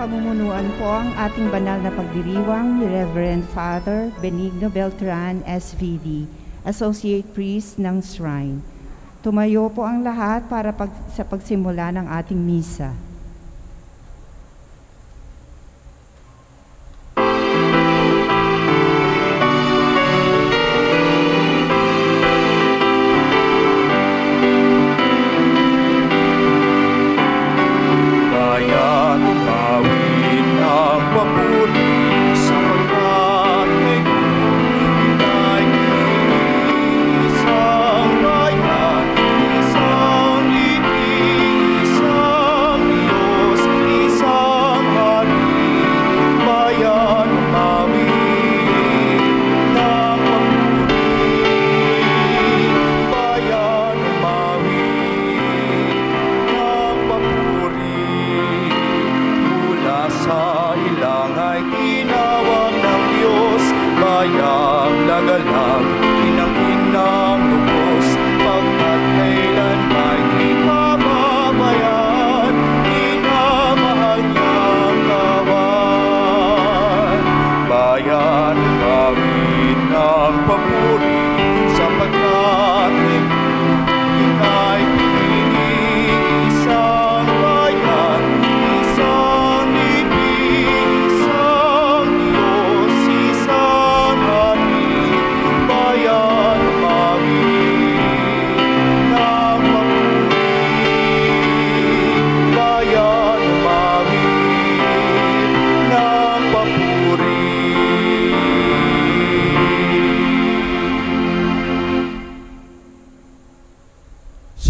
pamumunuan po ang ating banal na pagdiriwang ni Reverend Father Benigno Beltran, SVD, Associate Priest ng Shrine. Tumayo po ang lahat para sa pagsimula ng ating misa.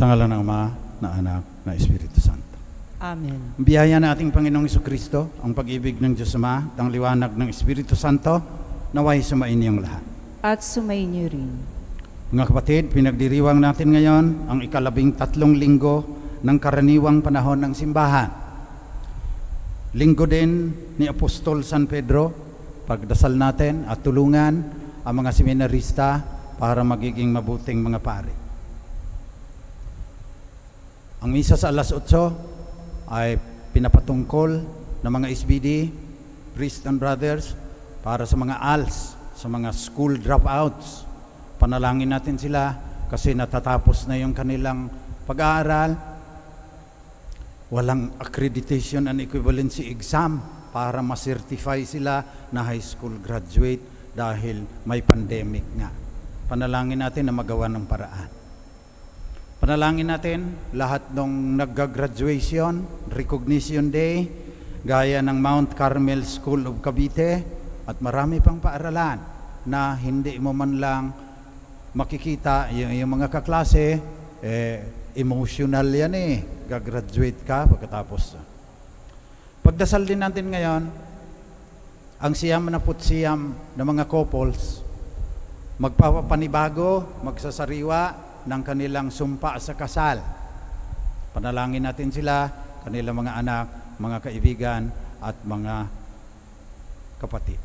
Sa ngalan ng Ama, na Anak, na Espiritu Santo. Amen. Biyaya na ating Panginoong Jesucristo, ang pag-ibig ng Diyos Ama, ang liwanag ng Espiritu Santo, naway sumain niyong lahat. At sumain niyo rin. Mga kapatid, pinagdiriwang natin ngayon ang ika-13 linggo ng karaniwang panahon ng simbahan. Linggo din ni Apostol San Pedro, pagdasal natin at tulungan ang mga seminarista para magiging mabuting mga pari. Ang misa sa alas 8 ay pinapatungkol ng mga SBD, Priest and Brothers, para sa mga ALS, sa mga school dropouts. Panalangin natin sila kasi natatapos na yung kanilang pag-aaral. Walang accreditation and equivalency exam para ma-certify sila na high school graduate dahil may pandemic nga. Panalangin natin na magawa ng paraan. Panalangin natin lahat ng nagga-graduation, recognition day, gaya ng Mount Carmel School of Cavite at marami pang paaralan na hindi mo man lang makikita yung mga kaklase, emotional yan gagraduate ka pagkatapos. Pagdasal din natin ngayon, ang siyam na putsiyam na mga couples, magpapanibago, magsasariwa ng kanilang sumpa sa kasal. Panalangin natin sila, kanilang mga anak, mga kaibigan, at mga kapatid.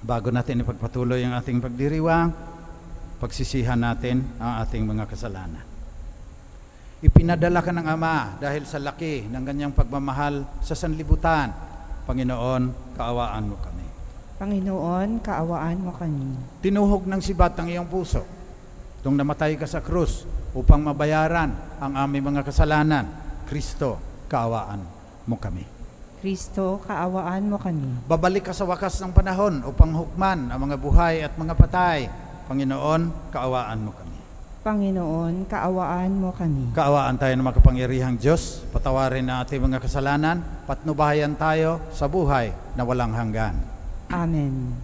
Bago natin ipagpatuloy ang ating pagdiriwang, pagsisihan natin ang ating mga kasalanan. Ipinadala ka ng Ama dahil sa laki ng kanyang pagmamahal sa sanlibutan. Panginoon, kaawaan mo kami. Panginoon, kaawaan mo kami. Tinuhog ng sibat ang iyong puso nung namatay ka sa krus upang mabayaran ang aming mga kasalanan. Kristo, kaawaan mo kami. Kristo, kaawaan mo kami. Babalik ka sa wakas ng panahon upang hukman ang mga buhay at mga patay. Panginoon, kaawaan mo kami. Panginoon, kaawaan mo kami. Kaawaan tayo ng makapangyarihang Diyos, patawarin na ating mga kasalanan, patnubayan tayo sa buhay na walang hanggan. Amen.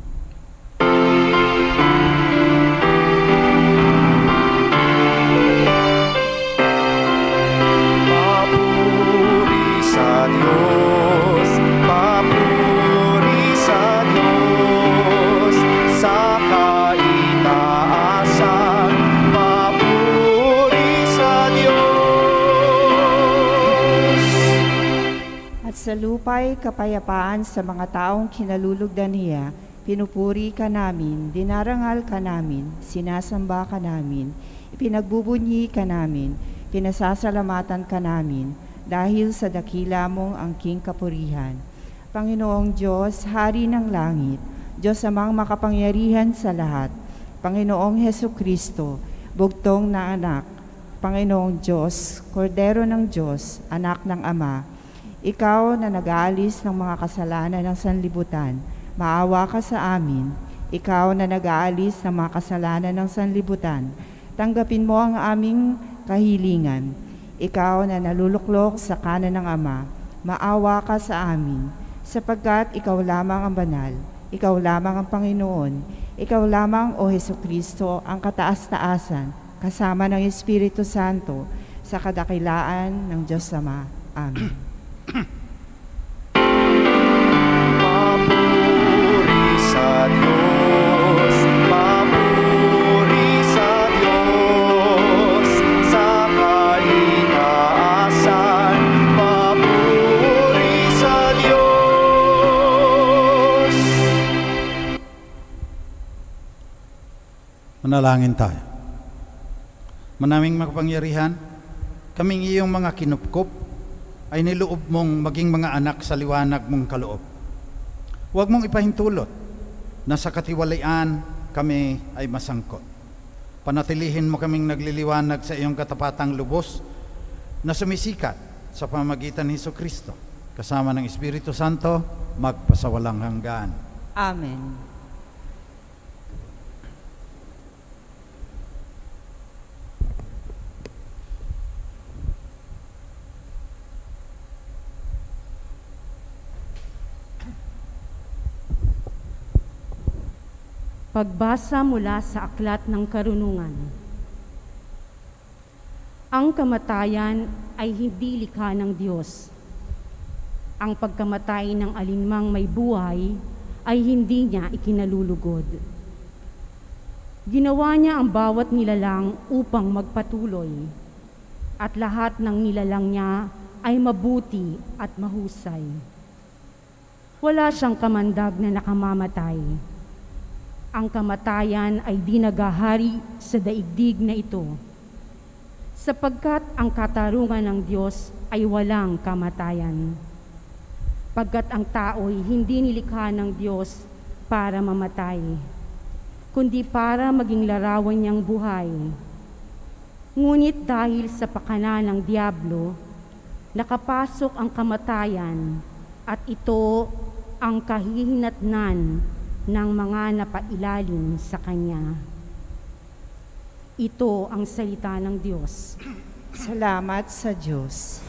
Papuri sa Diyos, papuri sa Diyos, sa kaitaasan, papuri sa Diyos. At sa lupa'y kapayapaan sa mga taong kinalulugdan niya, pinupuri ka namin, dinarangal ka namin, sinasamba ka namin, ipinagbubunyi ka namin, pinasasalamatan ka namin, dahil sa dakila mong angking kapurihan. Panginoong Diyos, Hari ng langit, Diyos amang makapangyarihan sa lahat, Panginoong Hesu Kristo, bugtong na anak, Panginoong Diyos, Kordero ng Diyos, anak ng Ama, ikaw na nag-aalis ng mga kasalanan ng sanlibutan, maawa ka sa amin. Ikaw na nag-aalis ng mga kasalanan ng sanlibutan, tanggapin mo ang aming kahilingan. Ikaw na naluluklok sa kanan ng Ama, maawa ka sa amin, sapagkat ikaw lamang ang banal, ikaw lamang ang Panginoon, ikaw lamang, O Hesukristo, ang kataas-taasan, kasama ng Espiritu Santo, sa kadakilaan ng Diyos Ama. Amen. Papuri sa Diyos, papuri sa Diyos, sa kaitaasan, papuri sa Diyos. Manalangin tayo. Manaming makapangyarihan, kaming iyong mga kinupkop ay niloob mong maging mga anak sa liwanag mong kaloob. Huwag mong ipahintulot na sa katiwalian kami ay masangkot. Panatilihin mo kaming nagliliwanag sa iyong katapatang lubos na sumisikat sa pamamagitan ni Jesucristo, kasama ng Espiritu Santo, magpasawalang hanggan. Amen. Pagbasa mula sa Aklat ng Karunungan. Ang kamatayan ay hindi likha ng Diyos. Ang pagkamatay ng alinmang may buhay ay hindi niya ikinalulugod. Ginawa niya ang bawat nilalang upang magpatuloy, at lahat ng nilalang niya ay mabuti at mahusay. Wala siyang kamandag na nakamamatay. Ang kamatayan ay di nagahari sa daigdig na ito, sapagkat ang katarungan ng Diyos ay walang kamatayan. Pagkat ang tao'y hindi nilikha ng Diyos para mamatay, kundi para maging larawan niyang buhay. Ngunit dahil sa pakana ng Diablo, nakapasok ang kamatayan, at ito ang kahihinatnan ng mga napailalim sa Kanya. Ito ang salita ng Diyos. Salamat sa Diyos.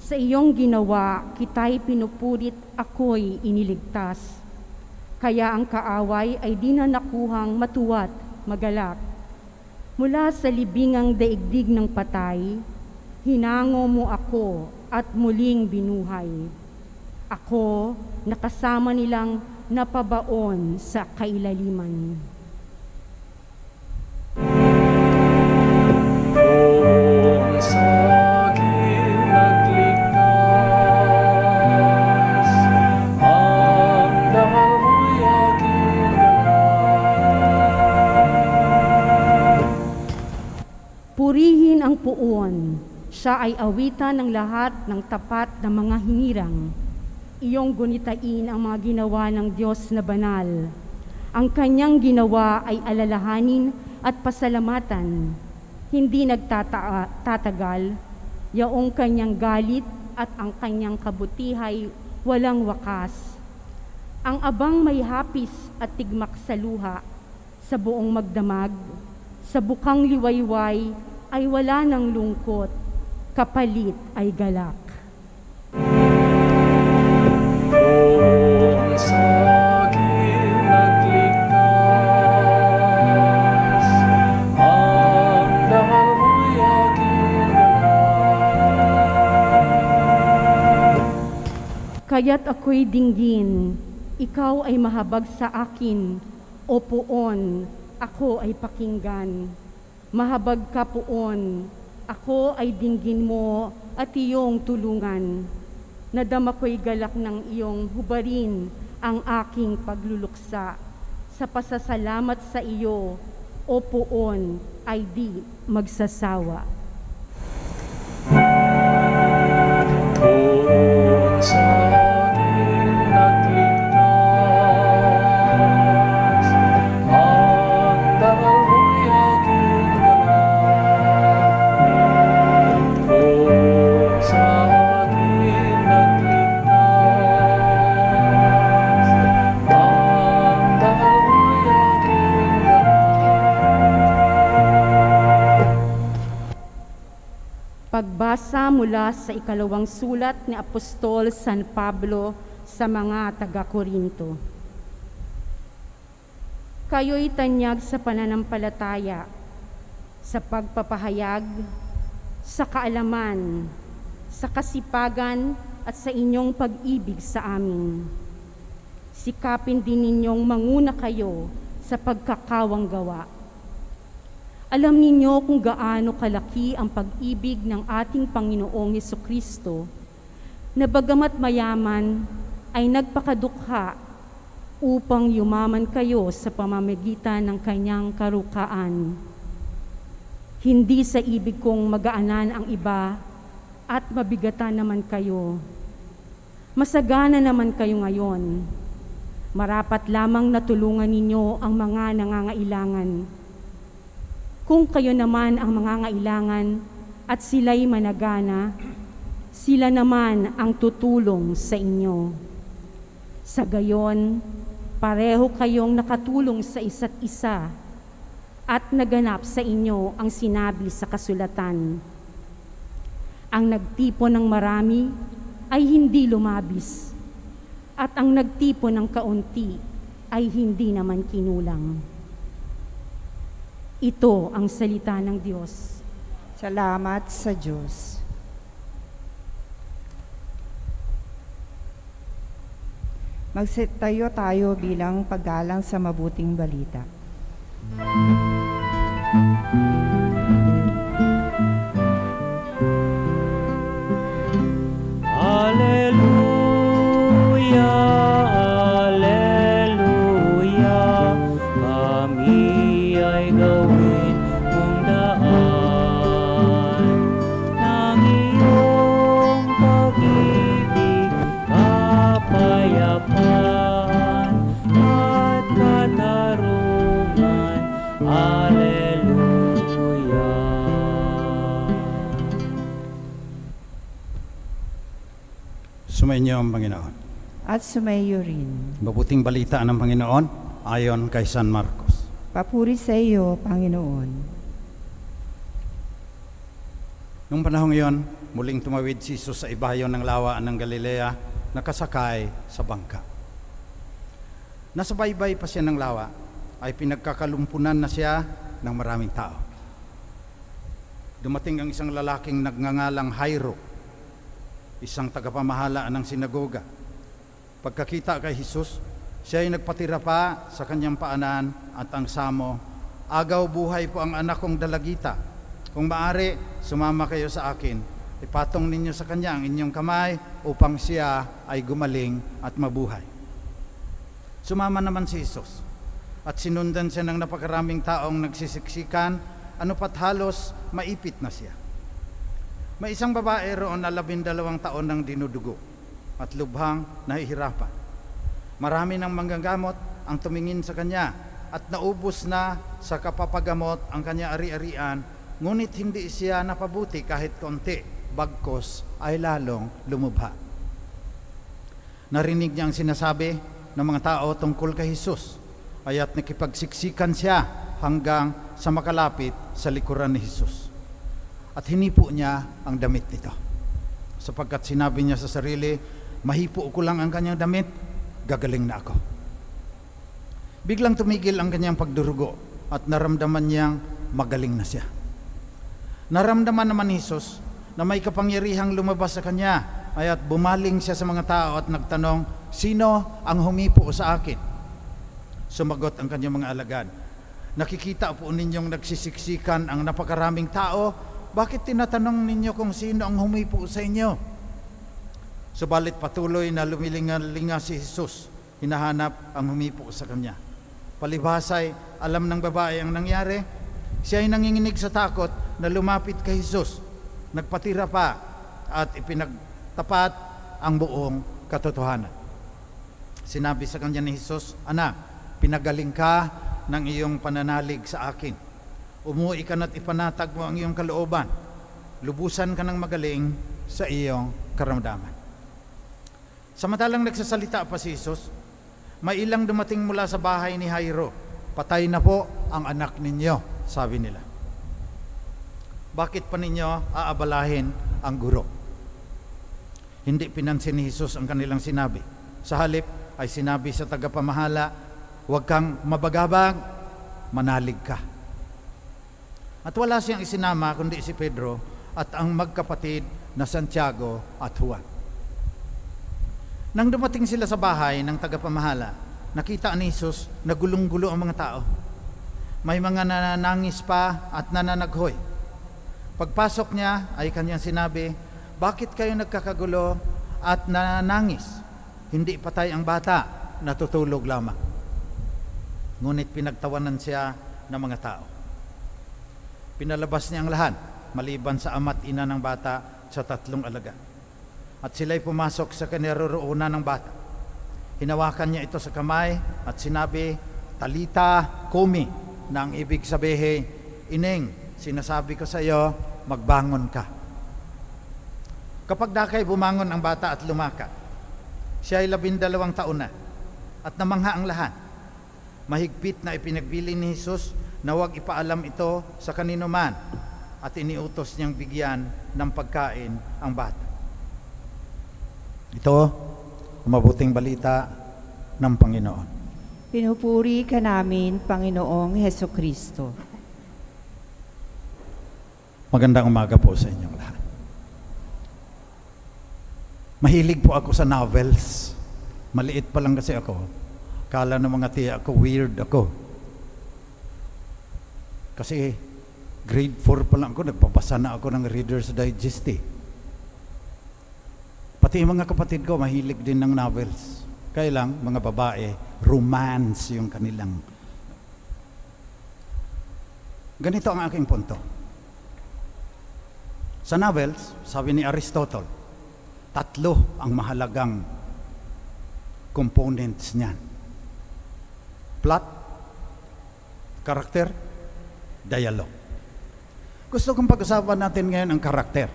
Sa iyong ginawa, kita'y pinupurit, ako'y iniligtas. Kaya ang kaaway ay di na nakuhang matuwat, magalak. Mula sa libingang daigdig ng patay, hinango mo ako at muling binuhay. Ako, nakasama nilang napabaon sa kailaliman. Purihin ang puon, siya ay awitan ng lahat ng tapat na mga hinirang. Iyong gunitain ang mga ginawa ng Diyos na banal. Ang kanyang ginawa ay alalahanin at pasalamatan. Hindi nagtatagal, yaong kanyang galit at ang kanyang kabutihay walang wakas. Ang abang may hapis at tigmak sa luha, sa buong magdamag, sa bukang liwayway ay wala ng lungkot, kapalit ay galak. Kaya't ako'y dinggin, ikaw ay mahabag sa akin, o puon, ako ay pakinggan. Mahabag ka puon, ako ay dinggin mo at iyong tulungan. Nadama ko'y galak ng iyong hubarin ang aking pagluluksa. Sa pasasalamat sa iyo, o puon, ay di magsasawa. Puon sa akin nagligtas, ang dangal mo'y aking galang. Puon sa akin nagligtas, ang dangal mo'y aking galang. Pagbasa mula sa ikalawang sulat ni Apostol San Pablo sa mga taga-Korinto. Kayo'y tanyag sa pananampalataya, sa pagpapahayag, sa kaalaman, sa kasipagan at sa inyong pag-ibig sa amin. Sikapin din ninyong manguna kayo sa pagkakawang gawa. Alam ninyo kung gaano kalaki ang pag-ibig ng ating Panginoong Hesukristo, na bagamat mayaman ay nagpakadukha upang yumaman kayo sa pamamagitan ng kanyang karukaan. Hindi sa ibig kong magaanan ang iba at mabigatan naman kayo. Masagana naman kayo ngayon. Marapat lamang na tulungan ninyo ang mga nangangailangan. Kung kayo naman ang mangangailangan at sila'y managana, sila naman ang tutulong sa inyo. Sa gayon, pareho kayong nakatulong sa isa't isa at naganap sa inyo ang sinabi sa kasulatan. Ang nagtipon ng marami ay hindi lumabis, at ang nagtipon ng kaunti ay hindi naman kinulang. Ito ang salita ng Diyos. Salamat sa Diyos. Magsitayo tayo bilang paggalang sa mabuting balita. Alleluia, alleluia, kami ay gawin mong daan ng iyong pag-ibig, kapayapaan at katarungan. Alleluia. Sumainyo ang Panginoon. At sumayo rin. Mabuting balita ng Panginoon ayon kay San Marcos. Papuri sa iyo, Panginoon. Nung panahong iyon, muling tumawid si Jesus sa ibayo ng lawaan ng Galilea, nakasakay sa bangka. Nasa baybay pa siya ng lawa, ay pinagkakalumpunan na siya ng maraming tao. Dumating ang isang lalaking nagngangalang Jairo, isang tagapamahala ng sinagoga. Pagkakita kay Jesus, siya ay nagpatira pa sa kanyang paanan at ang samo, "Agaw buhay po ang anak kong dalagita. Kung maaari, sumama kayo sa akin. Ipatong ninyo sa kanya ang inyong kamay upang siya ay gumaling at mabuhay." Sumama naman si Jesus at sinundan siya ng napakaraming taong nagsisiksikan, ano pat halos maipit na siya. May isang babae roon na 12 taon nang dinudugo at lubhang nahihirapan. Marami ng manggagamot ang tumingin sa kanya at naubos na sa kapapagamot ang kanya ari-arian, ngunit hindi siya napabuti kahit konti, bagkos ay lalong lumubha. Narinig niya ang sinasabi ng mga tao tungkol kay Jesus, kaya't nakipagsiksikan siya hanggang sa makalapit sa likuran ni Jesus. At hinipo niya ang damit nito, sapagkat sinabi niya sa sarili, "Mahipo ko lang ang kanyang damit, gagaling na ako." Biglang tumigil ang kanyang pagdurugo at naramdaman niyang magaling na siya. Naramdaman naman ni Jesus na may kapangyarihang lumabas sa kanya ay at bumaling siya sa mga tao at nagtanong, sino ang humipo sa akin? Sumagot ang kanyang mga alagad, nakikita po ninyong nagsisiksikan ang napakaraming tao, bakit tinatanong ninyo kung sino ang humipo sa inyo? Subalit patuloy na lumilinga-linga si Jesus, hinahanap ang humipo sa kanya. Palibhasay, alam ng babae ang nangyari. Siya ay nanginginig sa takot na lumapit kay Jesus. Nagpatira pa at ipinagtapat ang buong katotohanan. Sinabi sa kanya ni Jesus, anak, pinagaling ka ng iyong pananalig sa akin. Umuwi ka na't ipanatag mo ang iyong kalooban. Lubusan ka ng magaling sa iyong karamdaman. Samantalang nagsasalita pa si Jesus, may ilang dumating mula sa bahay ni Jairo. Patay na po ang anak ninyo, sabi nila. Bakit pa ninyo aabalahin ang guro? Hindi pinansin ni Jesus ang kanilang sinabi. Sa halip ay sinabi sa tagapamahala, huwag kang mabagabag, manalig ka. At wala siyang isinama kundi si Pedro at ang magkapatid na Santiago at Juan. Nang dumating sila sa bahay ng tagapamahala, nakita ni Jesus na gulong-gulo ang mga tao. May mga nananangis pa at nananaghoy. Pagpasok niya ay kanyang sinabi, bakit kayo nagkakagulo at nananangis? Hindi patay ang bata, natutulog lamang. Ngunit pinagtawanan siya ng mga tao. Pinalabas niya ang lahat, maliban sa ama't ina ng bata sa 3 alagad. At sila'y pumasok sa kinaroroonan ng bata. Hinawakan niya ito sa kamay at sinabi, Talita kumi, na ang ibig sabihin, Ining, sinasabi ko sa iyo, magbangon ka. Kapag dakay bumangon ang bata at lumaka, siya ay 12 taon na at namangha ang lahat. Mahigpit na ipinagbili ni Jesus na huwag ipaalam ito sa kanino man at iniutos niyang bigyan ng pagkain ang bata. Ito, mabuting balita ng Panginoon. Pinupuri ka namin, Panginoong Hesukristo. Magandang umaga po sa inyong lahat. Mahilig po ako sa novels. Maliit pa lang kasi ako. Kala ng mga tiya ako, weird ako. Kasi grade 4 pa lang ako, nagpapasa na ako ng Reader's Digest eh. Pati yung mga kapatid ko, mahilig din ng novels. Kaya lang, mga babae, romance yung kanilang. Ganito ang aking punto. Sa novels, sabi ni Aristotle, 3 ang mahalagang components niyan. Plot, character, dialogue. Gusto kong pag-usapan natin ngayon ang karakter.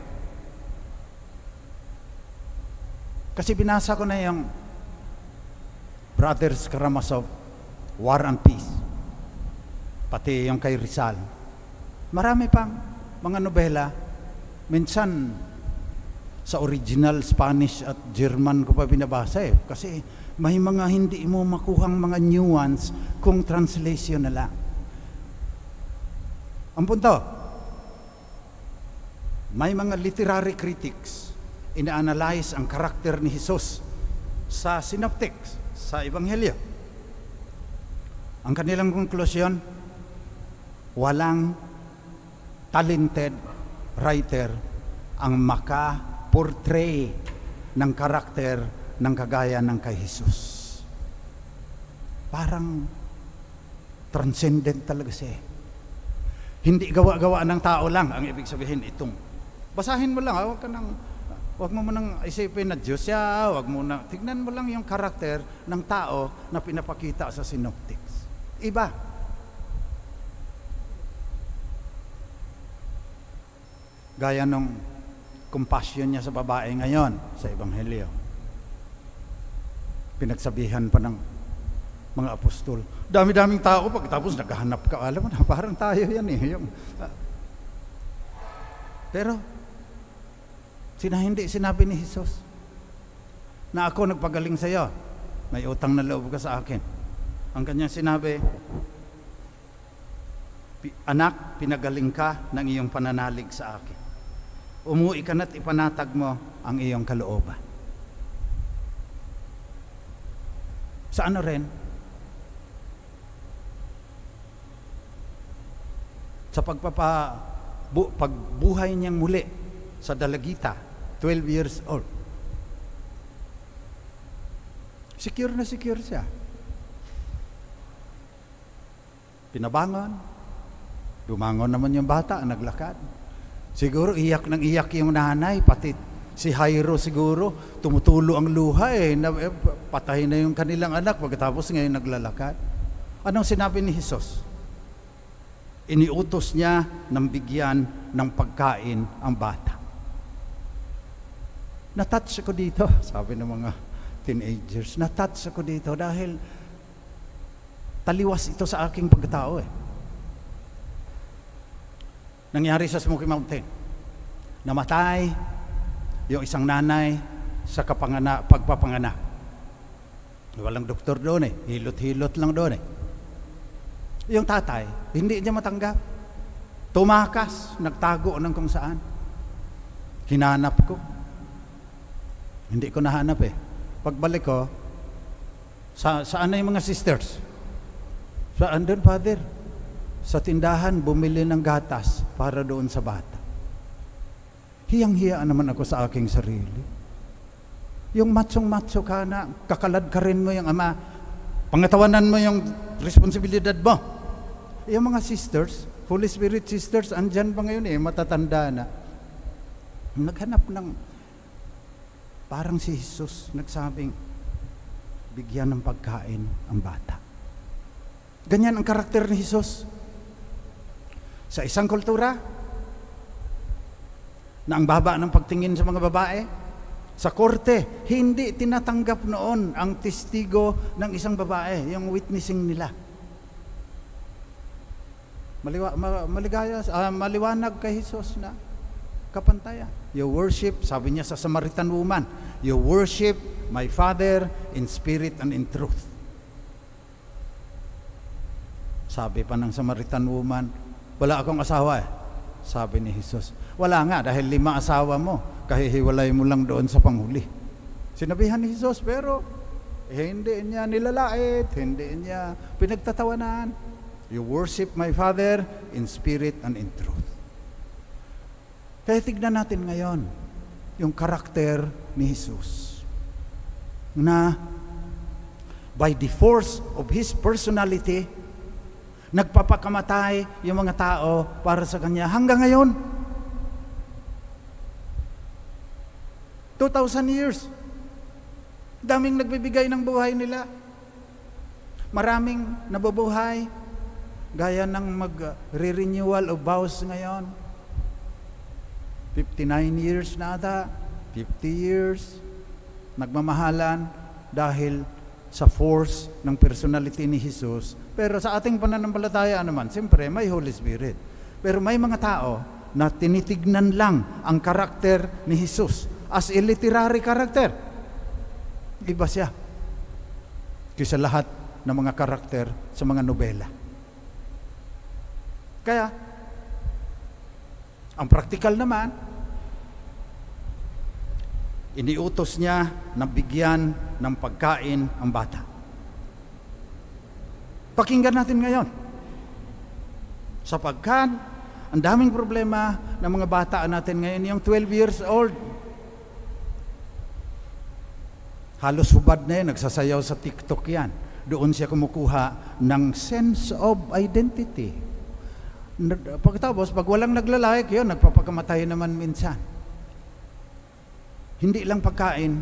Kasi binasa ko na yung Brothers Karamazov, War and Peace. Pati yung kay Rizal. Marami pang mga nobela. Minsan, sa original Spanish at German ko pa binabasa eh. Kasi may mga hindi mo makuhang mga nuance kung translation na lang. Ang punto, may mga literary critics ina-analyze ang karakter ni Jesus sa synoptics, sa Ebanghelyo. Ang kanilang konklusyon, walang talented writer ang maka-portray ng karakter ng kagaya ng kay Jesus. Parang transcendent talaga siya. Hindi gawa-gawa ng tao lang ang ibig sabihin itong. Basahin mo lang, Huwag mo nang isipin na Diyos siya, tignan mo lang yung karakter ng tao na pinapakita sa synoptics. Iba. Gaya nung compassion niya sa babae ngayon sa Ebanghelyo. Pinagsabihan pa ng mga apostol. Dami-daming tao, pagkatapos naghahanap ka. Alam mo na, parang tayo yan eh. Pero, hindi sinabi ni Jesus na ako nagpagaling sa iyo, may utang na loob ka sa akin. Ang kanyang sinabi, anak, pinagaling ka ng iyong pananalig sa akin. umuwi ka na't ipanatag mo ang iyong kalooban. Sa ano rin? Sa pagbuhay niyang muli sa dalagita, 12 years old. Secure na secure siya. Pinabangon. Dumangon naman yung bata, naglakad. Siguro iyak ng iyak yung nanay, pati si Jairo siguro, tumutulo ang luha patay na yung kanilang anak, pagkatapos ngayon naglalakad. Anong sinabi ni Jesus? Iniutos niya ng bigyan ng pagkain ang bata. Natouch ako dito, sabi ng mga teenagers, natouch ako dito dahil taliwas ito sa aking pagkatao Nangyari sa Smoky Mountain. Namatay yung isang nanay sa pagpapanganak. Walang doktor doon hilot-hilot lang doon Yung tatay, hindi niya matanggap. Tumakas, nagtago ng kung saan. Hinanap ko. Hindi ko nahanap Pagbalik ko, saan na yung mga sisters? Saan doon, Father? Sa tindahan, bumili ng gatas para doon sa bata. Hiyang-hiyaan naman ako sa aking sarili. Yung matsong-matso ka na, kakalad ka rin mo yung ama, pangatawanan mo yung responsibilidad mo. Yung mga sisters, Holy Spirit sisters, andyan pa ngayon matatanda na. Naghanap ng, parang si Jesus, nagsabing, bigyan ng pagkain ang bata. Ganyan ang karakter ni Jesus. Sa isang kultura, na ang baba ng pagtingin sa mga babae, sa korte, hindi tinatanggap noon ang testigo ng isang babae, yung witnessing nila. Maliwanag kay Jesus na kapantayan. You worship, sabi niya sa Samaritan woman, you worship my Father in spirit and in truth. Sabi pa ng Samaritan woman, wala akong asawa Sabi ni Jesus, wala nga dahil 5 asawa mo, kahihiwalay mo lang doon sa panghuli. Sinabihan ni Jesus, pero hindi niya nilalait, hindi niya pinagtatawanan. You worship my Father in spirit and in truth. Kaya tignan natin ngayon yung karakter ni Jesus na by the force of His personality, nagpapakamatay yung mga tao para sa Kanya hanggang ngayon. 2,000 years. Daming nagbibigay ng buhay nila. Maraming nabubuhay. Gaya ng mag-renewal of vows ngayon. 59 years na ata. 50 years. Nagmamahalan dahil sa force ng personality ni Jesus. Pero sa ating pananampalataya naman, siyempre may Holy Spirit. Pero may mga tao na tinitignan lang ang karakter ni Jesus as a literary character. Iba siya kaysa lahat ng mga karakter sa mga nobela. Kaya, ang praktikal naman, iniutos niya na bigyan ng pagkain ang bata. Pakinggan natin ngayon. Sapagkat ang daming problema ng mga bata natin ngayon, yung 12 years old. Halos hubad na yan, nagsasayaw sa TikTok yan. Doon siya kumukuha ng sense of identity. Pagkatapos, pag walang naglalike, yun, nagpapakamatay naman minsan. Hindi lang pagkain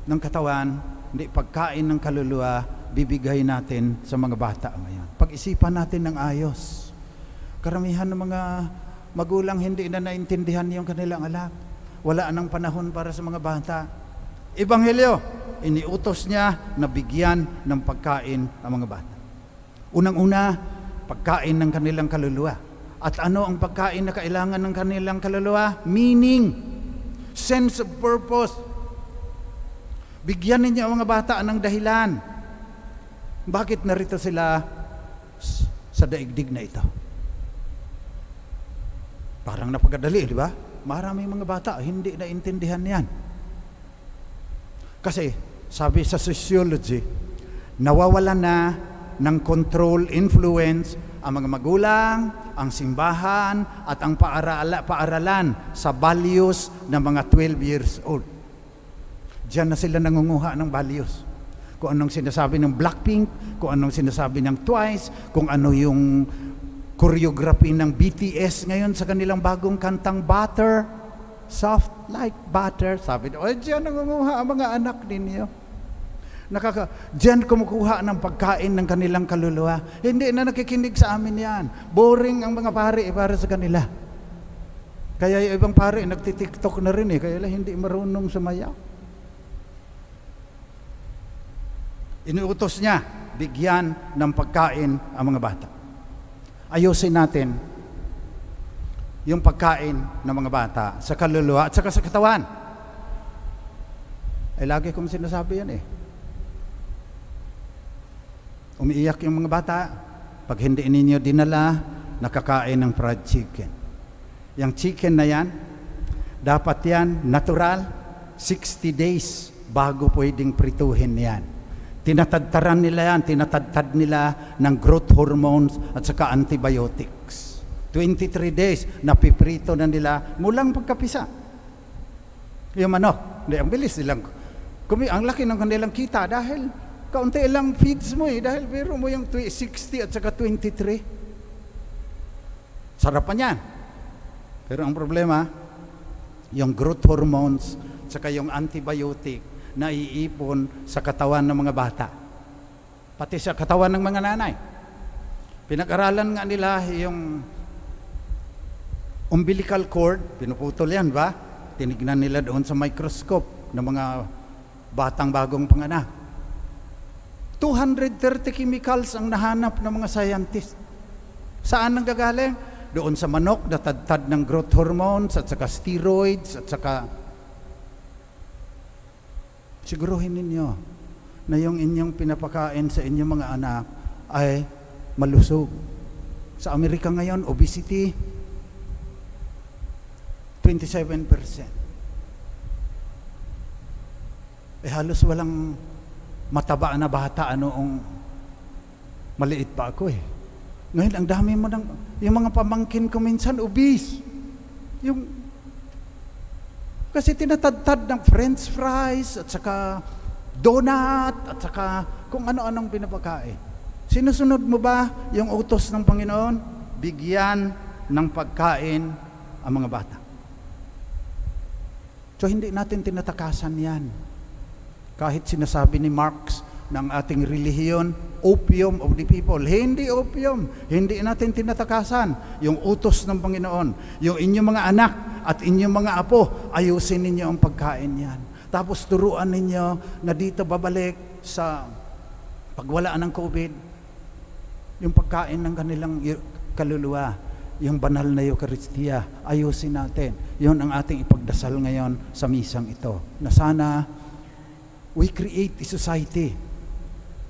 ng katawan, hindi pagkain ng kaluluwa, bibigay natin sa mga bata ngayon. Pag-isipan natin ng ayos. Karamihan ng mga magulang hindi na naintindihan yung kanilang anak. Wala nang panahon para sa mga bata. Ebanghelyo, iniutos niya na bigyan ng pagkain ang mga bata. Unang-una, pagkain ng kanilang kaluluwa. At ano ang pagkain na kailangan ng kanilang kaluluwa? Meaning, sense of purpose. Bigyan ninyo ang mga bata ng dahilan. Bakit narito sila sa daigdig na ito? Parang napakadali, di ba? maraming mga bata hindi naintindihan yan. Kasi sabi sa sociology, nawawala na ng control, influence ang mga magulang, ang simbahan, at ang paaralan sa values ng mga 12 years old. Diyan na sila nangunguha ng values. Kung anong sinasabi ng Blackpink, kung anong sinasabi ng Twice, kung ano yung choreography ng BTS ngayon sa kanilang bagong kantang Butter, soft like butter. Sabi nyo, diyan nangunguha ang mga anak ninyo. Diyan kumukuha ng pagkain ng kanilang kaluluwa. Hindi na nakikinig sa amin yan. Boring ang mga pare para sa kanila. Kaya yung ibang pare nagtitiktok na rin kaya hindi marunong sumayaw. Inuutos niya, bigyan ng pagkain ang mga bata. Ayusin natin yung pagkain ng mga bata sa kaluluwa at saka sa katawan. Lagi kong sinasabi yan Umiiyak yung mga bata pag hindi ninyo dinala nakakain ng fried chicken. Yung chicken na yan, dapat yan natural, 60 days bago pwedeng prituhin yan. Tinatadtaran nila yan, tinatadtad nila ng growth hormones at saka antibiotics. 23 days, napiprito na nila mulang pagkapisa. Yung manok, ang bilis nilang, ang laki ng kanilang kita dahil kaunti lang feeds mo dahil pero mo yung 60 at saka 23. Sarapan yan. Pero ang problema, yung growth hormones at saka yung antibiotic na iipon sa katawan ng mga bata. Pati sa katawan ng mga nanay. Pinag-aralan nga nila yung umbilical cord, pinuputol yan ba? Tinignan nila doon sa microscope ng mga batang bagong panganak. 230 chemicals ang nahanap ng mga scientist. Saan nanggagaling? Doon sa manok, natadtad ng growth hormones at saka steroids at saka siguruhin ninyo na yung inyong pinapakain sa inyong mga anak ay malusog. Sa Amerika ngayon, obesity, 27%. Halos walang mataba na bata noong maliit pa ako Ngayon, ang dami mo yung mga pamangkin ko minsan, obese. Kasi tinatadtad ng french fries at saka donut at saka kung ano-anong pinapakain. Sinusunod mo ba yung utos ng Panginoon? Bigyan ng pagkain ang mga bata. So hindi natin tinatakasan yan. Kahit sinasabi ni Marx ng ating relihiyon, opium of the people. Hindi opium. Hindi natin tinatakasan yung utos ng Panginoon. Yung inyong mga anak at inyong mga apo, ayusin ninyo ang pagkain yan. Tapos turuan ninyo na dito babalik sa pagwalaan ng COVID, yung pagkain ng kanilang kaluluwa, yung banal na Eucharistia, ayusin natin. Yun ang ating ipagdasal ngayon sa misang ito. Na sana we create a society.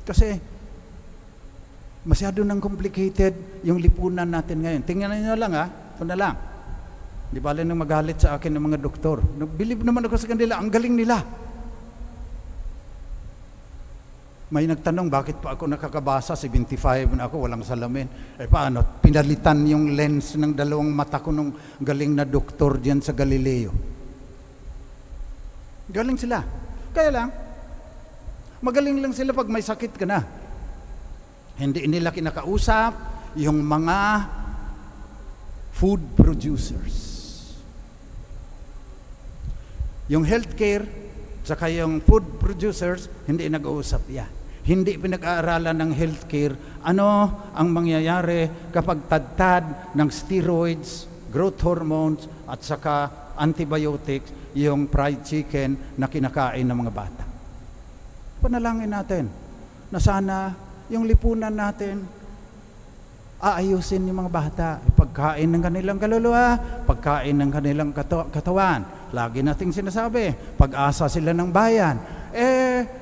Kasi masyado nang complicated yung lipunan natin ngayon. Tingnan niyo lang ito na lang. Di ba nang magalit sa akin ng mga doktor. Believe naman ako sa kanila, ang galing nila. May nagtanong, bakit pa ako nakakabasa, 75 na ako, walang salamin. Paano? Pinalitan yung lens ng dalawang mata ko nung galing na doktor diyan sa Galileo. Galing sila. Kaya lang, magaling lang sila pag may sakit ka na. Hindi nila kinakausap yung mga food producers. Yung healthcare, saka yung food producers, hindi nag-uusap yan. Hindi pinag-aaralan ng healthcare ano ang mangyayari kapag tadtad ng steroids, growth hormones, at saka antibiotics, yung fried chicken na kinakain ng mga bata. Panalangin natin na sana yung lipunan natin aayusin yung mga bata. Pagkain ng kanilang kaluluwa, pagkain ng kanilang katawan. Lagi nating sinasabi, pag-asa sila ng bayan.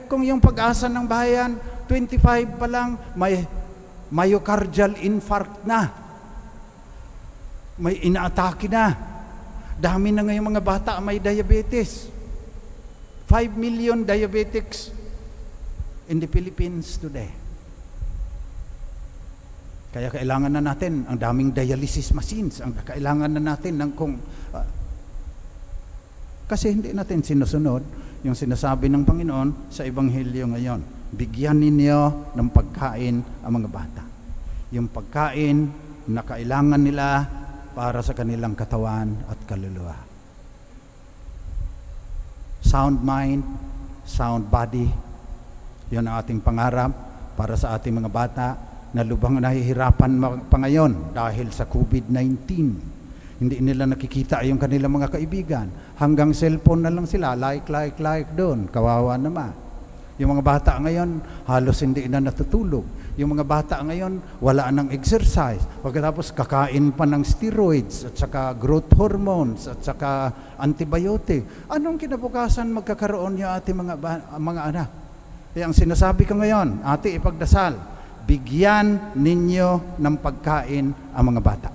Kung yung pag-asa ng bayan, 25 pa lang, may myocardial infarct na. May inaatake na. Dami na ngayong mga bata may diabetes. 5 million diabetics in the Philippines today. Kaya kailangan na natin ang daming dialysis machines. Ang kailangan na natin ng kasi hindi natin sinusunod yung sinasabi ng Panginoon sa Ebanghelyo ngayon. Bigyan ninyo ng pagkain ang mga bata. Yung pagkain na kailangan nila para sa kanilang katawan at kaluluwa. Sound mind, sound body, yun ang ating pangarap para sa ating mga bata na lubhang nahihirapan pa ngayon dahil sa COVID-19. Hindi nila nakikita yung kanilang mga kaibigan. Hanggang cellphone na lang sila, like doon. Kawawa naman. Yung mga bata ngayon, halos hindi na natutulog. Yung mga bata ngayon, wala nang exercise. Pagkatapos kakain pa ng steroids at saka growth hormones at saka antibiotic. Anong kinabukasan magkakaroon yung ating mga anak? Kaya ang sinasabi ko ngayon, ate ipagdasal, bigyan ninyo ng pagkain ang mga bata.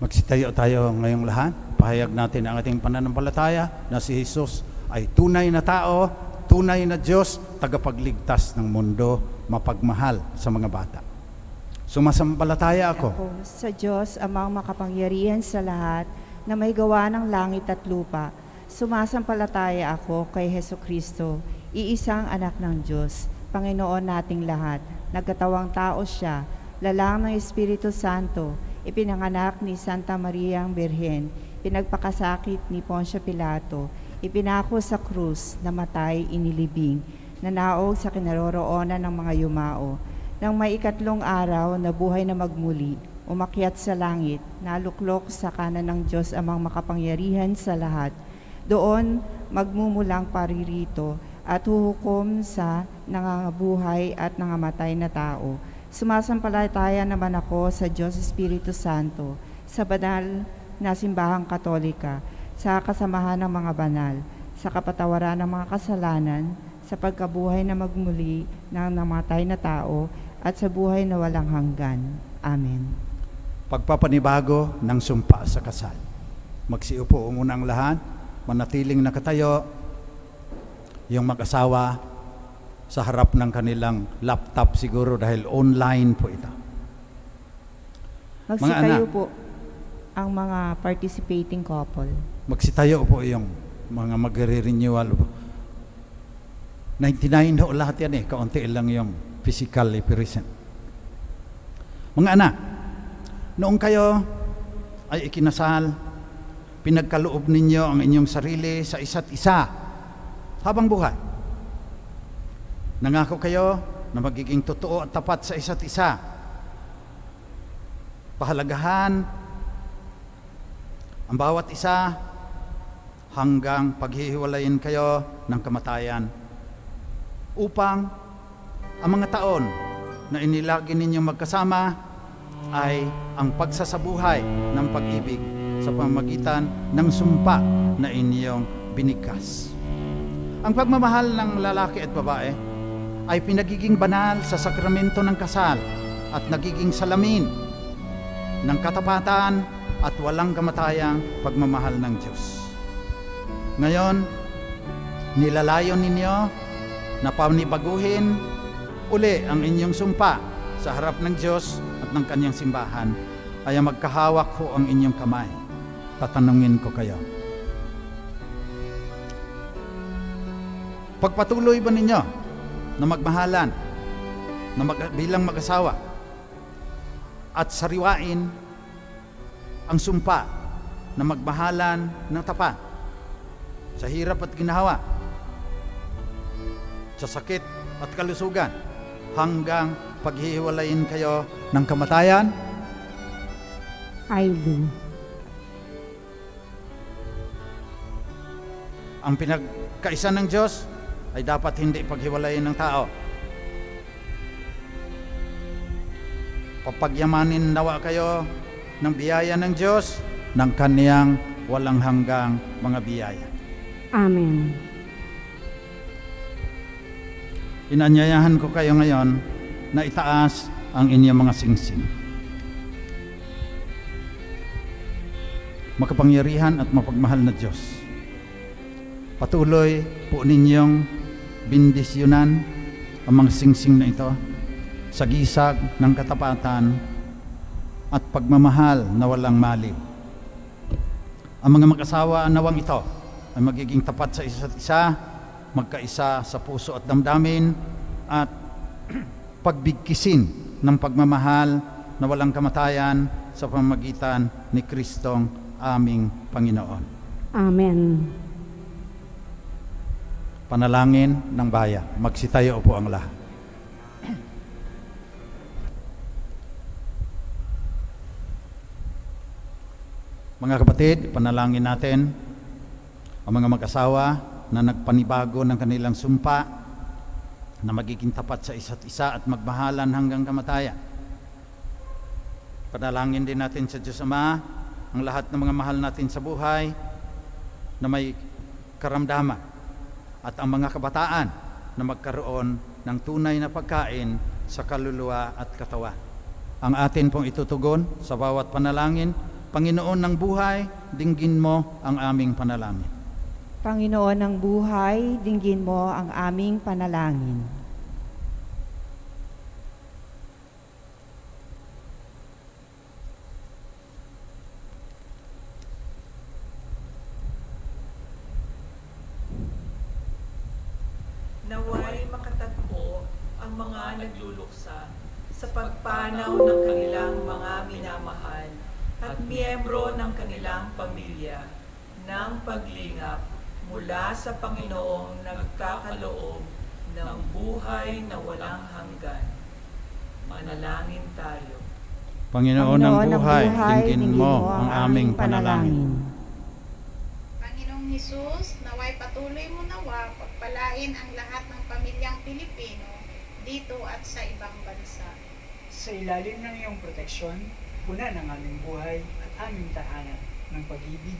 Magsitayo tayo ngayong lahat. Pahayag natin ang ating pananampalataya na si Jesus ay tunay na tao, tunay na Diyos, tagapagligtas ng mundo, mapagmahal sa mga bata. Sumasampalataya ako sa Diyos, amang makapangyarihan sa lahat, na may gawa ng langit at lupa. Sumasampalataya ako kay Hesukristo, iisang anak ng Diyos, Panginoon nating lahat. Nagkatawang tao siya, lalang ng Espiritu Santo, ipinanganak ni Santa Maria ang Birhen, pinagpakasakit ni Poncio Pilato, ipinako sa krus, namatay, inilibing, nanaog sa kinaroroonan ng mga yumao. Nang may ikatlong araw, nabuhay na magmuli, umakyat sa langit, naluklok sa kanan ng Diyos amang makapangyarihan sa lahat. Doon magmumulang paririto at huhukom sa nangangabuhay at nangamatay na tao. Sumasampalataya naman ako sa Diyos Espiritu Santo, sa banal na simbahang katolika, sa kasamahan ng mga banal, sa kapatawaran ng mga kasalanan, sa pagkabuhay na magmuli ng namatay na tao, at sa buhay na walang hanggan. Amen. Pagpapanibago ng sumpa sa kasal. Magsiupo muna ang lahat, manatiling nakatayo, yung mag-asawa sa harap ng kanilang laptop siguro dahil online po ito. Magsitayo po ang mga participating couple. Magsitayo po yung mga magre-renewal. 99 ho lahat yan eh, kaunti lang yung physically present. Mga anak, noong kayo ay ikinasal, pinagkaloob ninyo ang inyong sarili sa isa't isa habang buhay. Nangako kayo na magiging totoo at tapat sa isa't isa. Pahalagahan ang bawat isa hanggang paghihiwalayin kayo ng kamatayan upang ang mga taon na inilagi ninyong magkasama ay ang pagsasabuhay ng pag-ibig sa pamamagitan ng sumpa na inyong binigkas. Ang pagmamahal ng lalaki at babae ay pinagiging banal sa sakramento ng kasal at nagiging salamin ng katapatan at walang kamatayang pagmamahal ng Diyos. Ngayon, nilalayon ninyo na panibaguhin uli ang inyong sumpa sa harap ng Diyos at ng kanyang simbahan, ay magkahawak ho ang inyong kamay. Tatanungin ko kayo, pagpatuloy ba ninyo na magmahalan bilang mag-asawa at sariwain ang sumpa na magmahalan ng tapat sa hirap at ginahawa, sa sakit at kalusugan, hanggang paghihiwalayin kayo ng kamatayan? I do. Ang pinagkaisa ng Diyos ay dapat hindi paghiwalayin ng tao. Papagyamanin nawa kayo ng biyaya ng Diyos, ng kaniyang walang hanggang mga biyaya. Amen. inanyayahan ko kayo ngayon na itaas ang inyong mga singsing. Makapangyarihan at mapagmahal na Diyos, patuloy po ninyong bindisyonan ang mga singsing na ito sa gisag ng katapatan at pagmamahal na walang maliw. Ang mga mag-asawa nawang ito ay magiging tapat sa isa't isa, magkaisa sa puso at damdamin, at pagbigkisin ng pagmamahal na walang kamatayan sa pamamagitan ni Kristong aming Panginoon. Amen. Panalangin ng bayan. Magsitayo po ang lahat. Mga kapatid, panalangin natin ang mga mag-asawa na nagpanibago ng kanilang sumpa na magiging tapat sa isa't isa at magmahalan hanggang kamatayan. Panalangin din natin sa Diyos Ama ang lahat ng mga mahal natin sa buhay na may karamdaman at ang mga kabataan na magkaroon ng tunay na pagkain sa kaluluwa at katawan. Ang atin pong itutugon sa bawat panalangin. Panginoon ng buhay, dinggin mo ang aming panalangin. Panginoon ng buhay, dinggin mo ang aming panalangin. Naway makatagpo ang mga nagluluksa sa pagpanaw ng kanilang mga minamahal at miyembro ng kanilang pamilya ng paglingap mula sa Panginoong nagkakaloob ng buhay na walang hanggan. Manalangin tayo. Panginoon ng buhay, dinggin mo ang aming panalangin. Panginoong Hesus, naway patuloy mo nawa pagpalain ang lahat ng pamilyang Pilipino dito at sa ibang bansa. Sa ilalim ng iyong proteksyon, puna ng aming buhay at aming tahanan ng pag-ibig,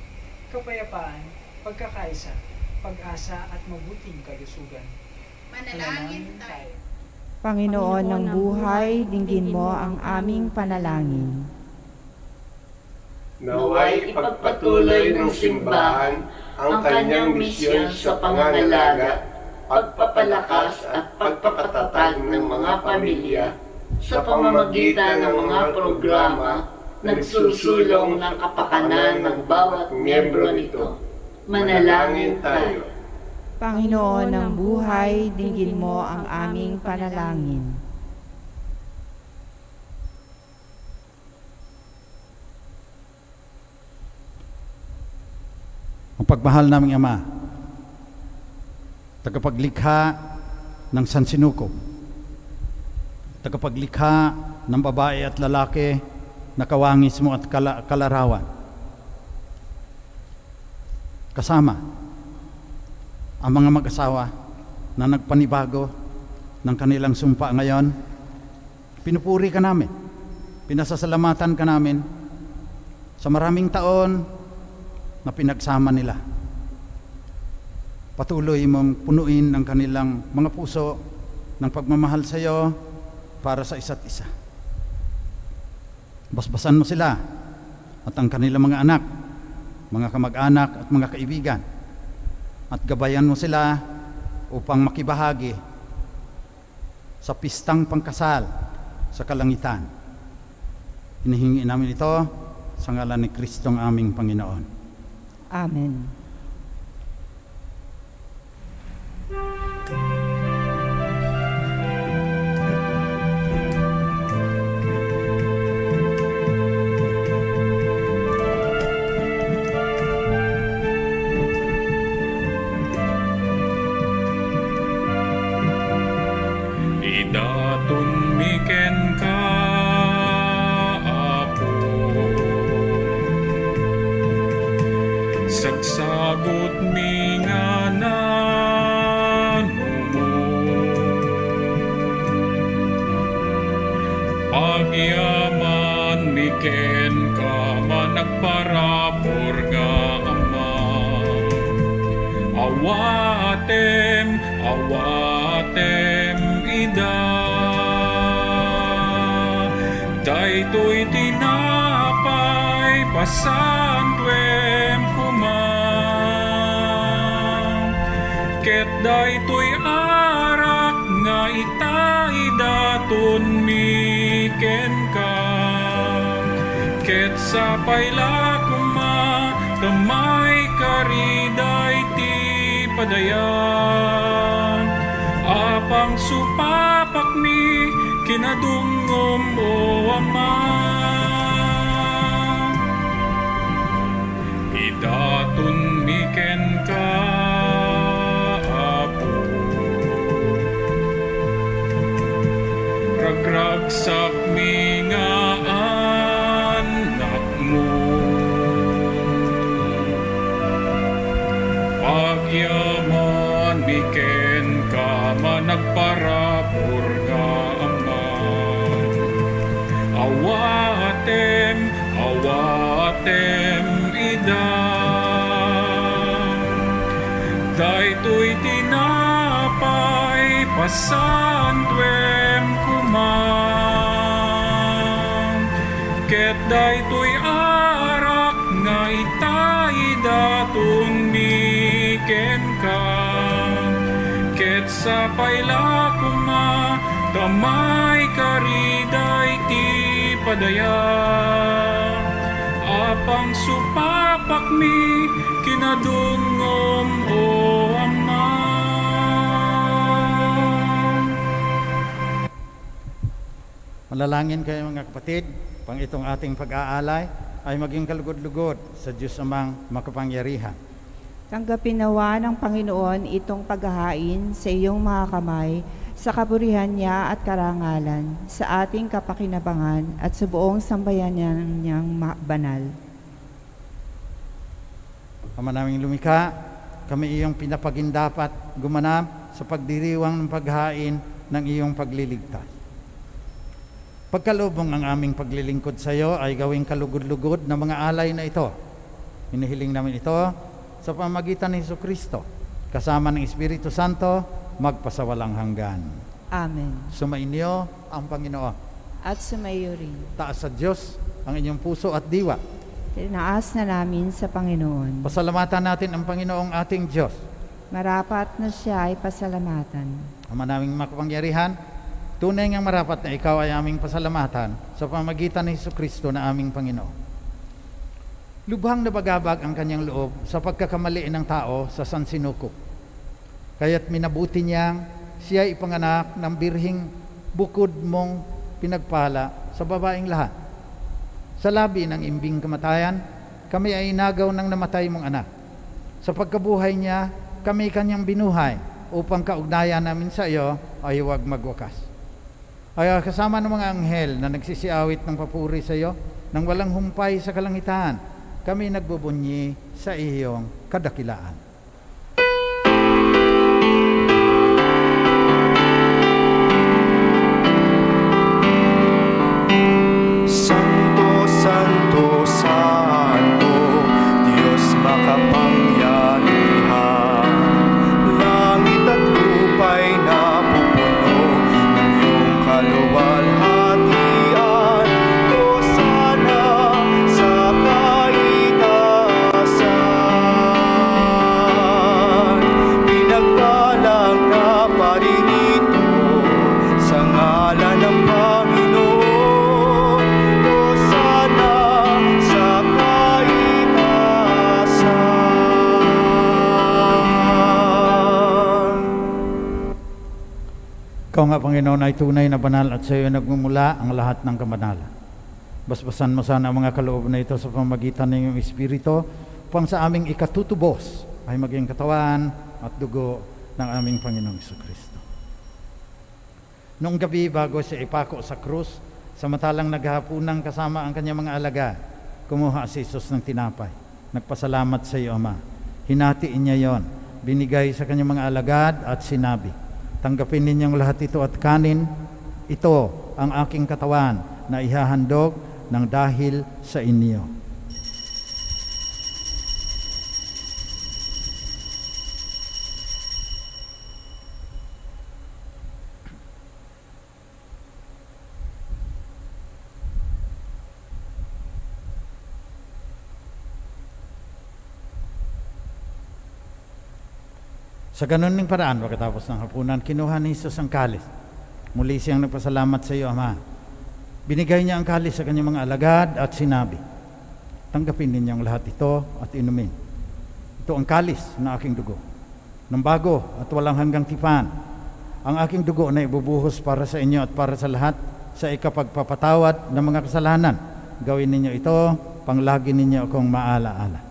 kapayapaan, pagkakaisa, pag-asa at mabuting kalusugan. Manalangin tayo. Panginoon ng buhay, dinggin mo ang aming panalangin. Naway ipagpatuloy ng simbahan ang kanyang misyon sa pangangalaga, pagpapalakas at pagpapatatag ng mga pamilya sa pamamagitan ng mga programa nagsusulong ng kapakanan ng bawat miyembro nito. Manalangin tayo. Panginoon ng buhay, dinggin mo ang aming panalangin. Ang pagmahal naming Ama, tagapaglikha ng sansinukob, tagapaglikha ng babae at lalaki na kawangis mo at kalarawan. Kasama ang mga mag-asawa na nagpanibago ng kanilang sumpa ngayon, pinupuri ka namin, pinasasalamatan ka namin sa maraming taon na pinagsama nila. Patuloy mong punuin ang kanilang mga puso ng pagmamahal sa iyo para sa isa't isa. Basbasan mo sila at ang kanilang mga anak, mga kamag-anak at mga kaibigan, at gabayan mo sila upang makibahagi sa pistang pangkasal sa kalangitan. Hinihingi namin ito sa ngalan ni Kristong aming Panginoon. Amen. Idatun miken ka, Apo, sagsagot mi nga nanumo, pagyaman miken ka managparapor nga Ama. Awatem daytoy tinapay pasantuem kumang. Ket daytoy arak nga itay daton miken ka. Ket sapay la kuma tamay kariday ti padayan. Apang supapak mi kinadungom o ama. Idaton miken ka apo. Ragragsak mi nga anak mo. Pagyaman miken ka managparabor nga ama. Awatem ida. Daytoy tinapay pasantuem kumang. Ket daytoy arak nga itay daton miken ka. Ket sapay la kuma tamay kariday ti padaya. Apang supapak mi kinadungom o ama. Manalangin kayo mga kapatid, pang itong ating pag-aalay ay maging kalugod-lugod sa Diyos amang makapangyarihan. Tanggapin nawa ng Panginoon itong paghahain sa iyong mga kamay sa kaburihan niya at karangalan, sa ating kapakinabangan at sa buong sambayanan niyang banal. Ama naming lumikha, kami iyong pinapagindapat gumanap sa pagdiriwang ng paghain ng iyong pagliligtas. Pagkalubong ang aming paglilingkod sa iyo ay gawing kalugod-lugod na mga alay na ito. Hinihiling namin ito sa pamamagitan ni Jesucristo, kasama ng Espiritu Santo, magpasawalang hanggan. Amen. Sumainyo ang Panginoon. At sumayo rin. Taas sa Diyos ang inyong puso at diwa. Tinaas na namin sa Panginoon. Pasalamatan natin ang Panginoong ating Diyos. Marapat na siya ay pasalamatan. Ama naming makapangyarihan, tunay ngang marapat na ikaw ay aming pasalamatan sa pamamagitan ni Jesucristo na aming Panginoon. Lubhang nabagabag ang kanyang loob sa pagkakamali ng tao sa sansinukob. Kaya't minabuti niyang siya ipanganak ng birhing bukod mong pinagpala sa babaeng lahat. Sa labi ng imbing kamatayan, kami ay inagaw ng namatay mong anak. Sa pagkabuhay niya, kami kanyang binuhay upang kaugnayan namin sa iyo ay huwag magwakas. Ay kasama ng mga anghel na nagsisiawit ng papuri sa iyo, nang walang humpay sa kalangitan, kami nagbubunyi sa iyong kadakilaan. Santo, Santo, Santo, Diyos makapangyarihan. Langit at lupa'y napupuno ng iyong kaluwalhatian. Hosana sa kaitaasan. Pinagpalang na paririto sa ngalan ng Panginoon. Ikaw nga, Panginoon, ay tunay na banal at sa iyo nagmumula ang lahat ng kabanalan. Basbasan mo sana ang mga kaloob na ito sa pamamagitan ng iyong Espiritu upang sa aming ikatutubos ay maging katawan at dugo ng aming Panginoong Jesucristo. Noong gabi bago siya ipako sa krus, samantalang naghahapunan kasama ang kanyang mga alagad, kumuha si Jesus ng tinapay. Nagpasalamat sa iyo, Ama. Hinatiin niya yon, binigay sa kanyang mga alagad at sinabi, tanggapin ninyong lahat ito at kanin. Ito ang aking katawan na ihahandog ng dahil sa inyo. Sa ganun ning paraan, pagkatapos ng hapunan, kinuha ni Jesus ang kalis. Muli siyang nagpasalamat sa iyo, Ama. Binigay niya ang kalis sa kanyang mga alagad at sinabi, tanggapin ninyong lahat ito at inumin. Ito ang kalis na aking dugo, ng bago at walang hanggang tipan. Ang aking dugo na ibubuhos para sa inyo at para sa lahat sa ikapagpapatawad ng mga kasalanan. Gawin ninyo ito, panglagi ninyo akong maalaala.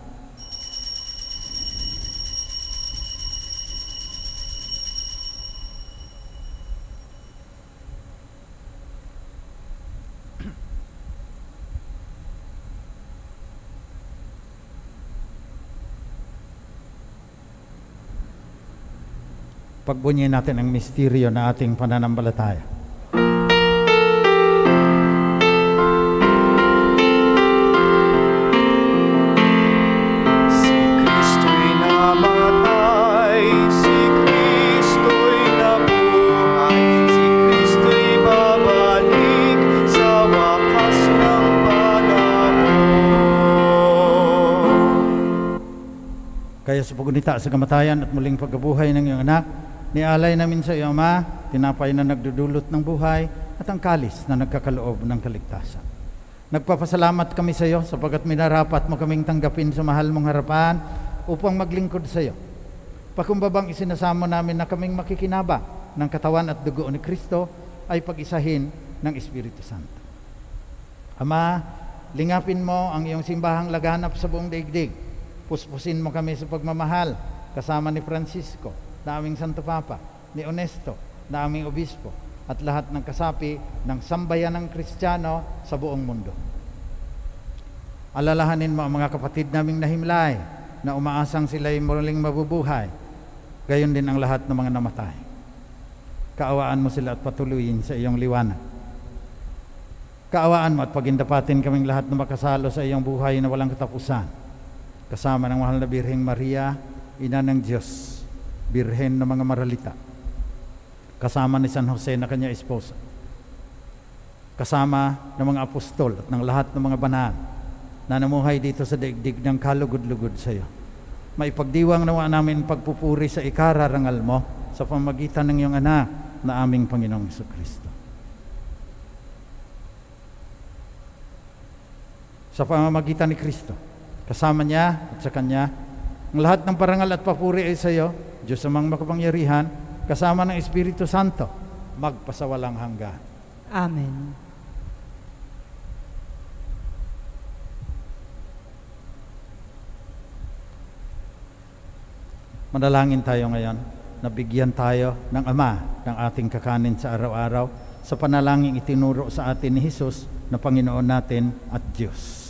Pagbunyin natin ang misteryo na ating pananampalataya. Si Kristo'y namatay, si Kristo'y nabuhay, si Kristo'y babalik sa wakas ng panahon. Kaya sa pagunita sa kamatayan at muling pagkabuhay ng iyong anak, nialay namin sa iyo, Ama, tinapay na nagdudulot ng buhay at ang kalis na nagkakaloob ng kaligtasan. Nagpapasalamat kami sa iyo sapagkat minarapat mo kaming tanggapin sa mahal mong harapan upang maglingkod sa iyo. Pakumbabang isinasamo namin na kaming makikinabang ng katawan at dugo ni Kristo ay pag-isahin ng Espiritu Santo. Ama, lingapin mo ang iyong simbahang laganap sa buong daigdig. Puspusin mo kami sa pagmamahal kasama ni Francisco, na aming Santo Papa, ni Onesto, na aming Obispo, at lahat ng kasapi ng sambayanang Kristiyano sa buong mundo. Alalahanin mo ang mga kapatid naming nahimlay na umaasang sila'y muling mabubuhay, gayon din ang lahat ng mga namatay. Kaawaan mo sila at patuloyin sa iyong liwanag. Kaawaan mo at pagindapatin kaming lahat na makasalo sa iyong buhay na walang katapusan, kasama ng mahal na Birheng Maria, Ina ng Diyos, Birhen ng mga maralita, kasama ni San Jose na kanya esposa, kasama ng mga apostol at ng lahat ng mga banal na namuhay dito sa daigdig ng kalugod-lugod sa iyo. Maipagdiwang nawa namin pagpupuri sa ikararangal mo sa pamagitan ng iyong anak na aming Panginoong Jesucristo. Sa pamamagitan ni Kristo, kasama niya at sa kanya, ang lahat ng parangal at papuri ay sa iyo, Diyos amang makapangyarihan, kasama ng Espiritu Santo, magpasawalang hanggan. Amen. Manalangin tayo ngayon, nabigyan tayo ng Ama ng ating kakanin sa araw-araw sa panalangin itinuro sa atin ni Jesus na Panginoon natin at Diyos.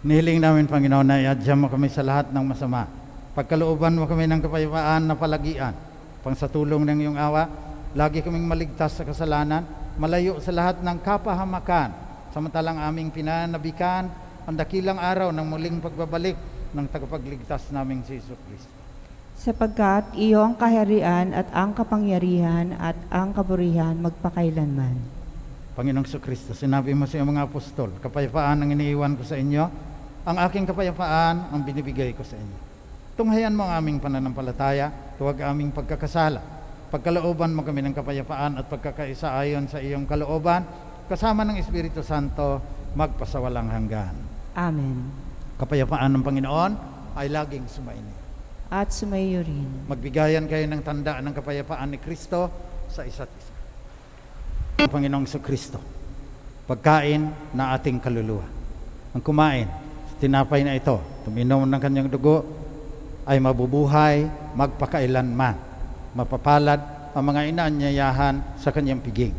Nihiling namin, Panginoon, na iadya mo kami sa lahat ng masama. Pagkalooban mo kami ng kapayapaan na palagian. Pang sa tulong ng iyong awa, lagi kaming maligtas sa kasalanan, malayo sa lahat ng kapahamakan, samantalang aming pinanabikan ang dakilang araw ng muling pagbabalik ng tagapagligtas naming si Jesucristo. Sapagkat iyo ang kaharian at ang kapangyarihan at ang kaburihan magpakailanman. Panginoong Jesucristo, sinabi mo sa iyong mga apostol, kapayapaan ang iniiwan ko sa inyo, ang aking kapayapaan ang binibigay ko sa inyo. Tunghayan mo ang aming pananampalataya, huwag aming pagkakasala. Pagkalooban mo kami ng kapayapaan at pagkakaisa ayon sa iyong kalooban, kasama ng Espiritu Santo, magpasawalang hanggan. Amen. Kapayapaan ng Panginoon ay laging sumainyo. At sumayo rin. Magbigayan kayo ng tanda ng kapayapaan ni Kristo sa isa't isa. Panginoong Jesucristo, pagkain na ating kaluluwa. Ang kumain, tinapay na ito, tuminom ng kanyang dugo, ay mabubuhay magpakailanman. Mapapalad ang mga inaanyayahan sa kanyang piging.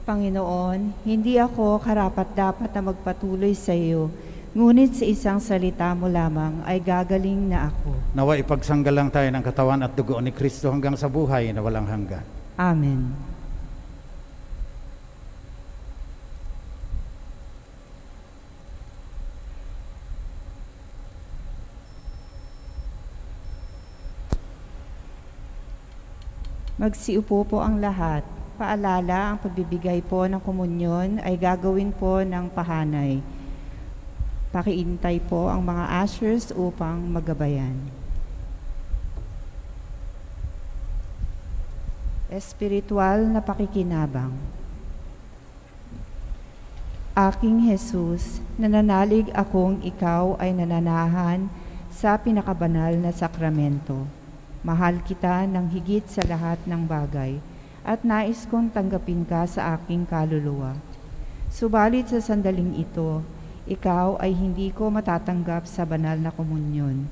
Panginoon, hindi ako karapat-dapat na magpatuloy sa iyo, ngunit sa isang salita mo lamang ay gagaling na ako. Nawa ipagsanggalang tayo ng katawan at dugo ni Kristo hanggang sa buhay na walang hanggan. Amen. Magsiupo po ang lahat. Paalala, ang pagbibigay po ng komunyon ay gagawin po ng pahanay. Pakiintay po ang mga ushers upang magabayan. Espiritual na pakikinabang. Aking Jesus, nananalig akong ikaw ay nananahan sa pinakabanal na sakramento. Mahal kita ng higit sa lahat ng bagay at nais kong tanggapin ka sa aking kaluluwa. Subalit sa sandaling ito, ikaw ay hindi ko matatanggap sa banal na komunyon.